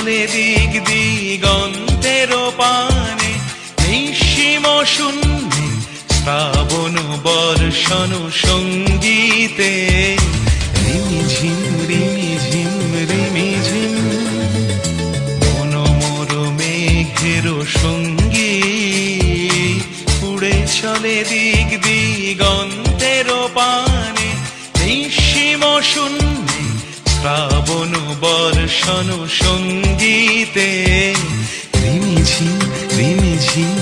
চলে দিক দিগন্তের পানে, নিঃসীম শূন্যে শ্রাবণ বর্ষণ সঙ্গীতে। রিমিঝিম রিমিঝিম রিমিঝিম মন মোর মেঘের সঙ্গী, উড়ে চলে দিক দিগন্তের পানে, নিঃসীম শূন্যে শ্রাবণ বর্ষণ সঙ্গীতে। রিমিঝিম রিমিঝিম